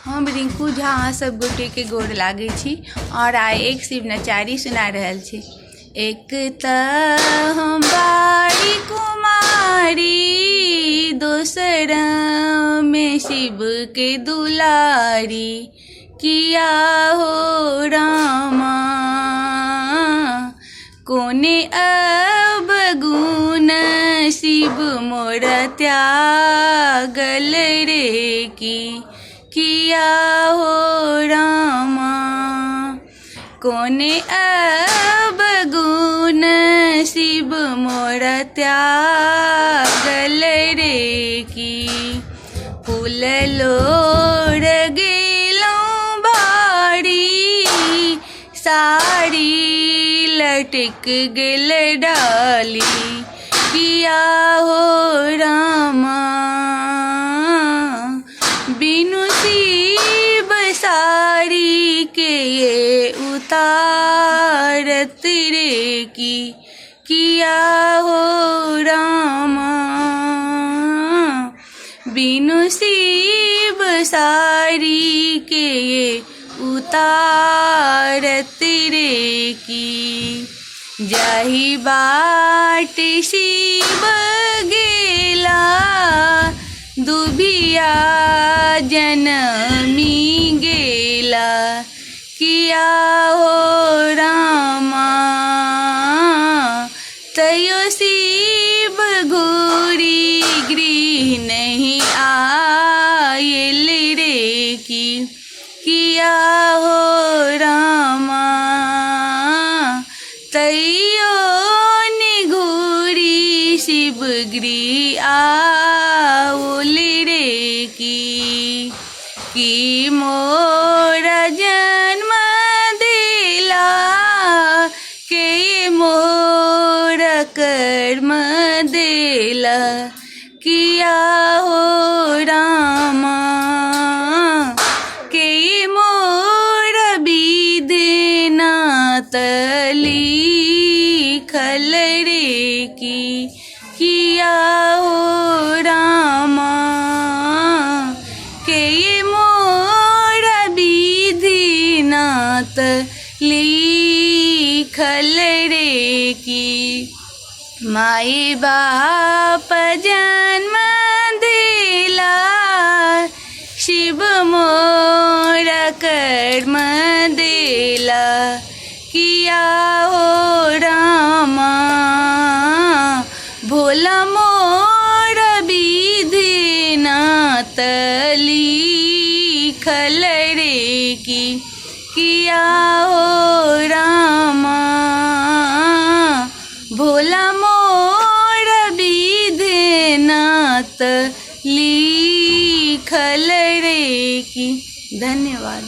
हम रिंकू झा अहाँ सब गोटे के गोर लागे छी और आइ एक शिव नचारी सुना रहल छी। एक त हम बाड़ी कुमारी, दोसर में शिव के दुलारी, किया हो रामा कोने अब गुण शिव मोर त्यागल रे की, किया हो रामा कोने अब गुण शिव मोर त्यागल रे की। फूल लोड़ गेलौं बाड़ी, साड़ी लटक गेल डाली, किया हो रामा बिनु शिव साड़ी के ये उतारत रे की, किया हो रामा बिनु शिव साड़ी के ये उतारत रे की। जाहि बाट शिव गेला, दुभिया जनमी गेला, किया हो रामा तयो शिव घोरी गृह नहीं आयल रे की, किया हो रामा तैयो निघोरी शिव गृह आओल रे की मोरा जन्म दिला, के मोरा कर्म दिला, किया हो रामा के मोरा विधिना लिखल रे की, किया हो रामा के मोरा विधिना लिखल रे की। माई बाप जन्म दिला, शिव मोरा कर्म दिला, किया हो रामा भोला मोरा विधिना लिखल रे की, किया हो रामा भोला मोरा विधिना लिखल रे की। धन्यवाद।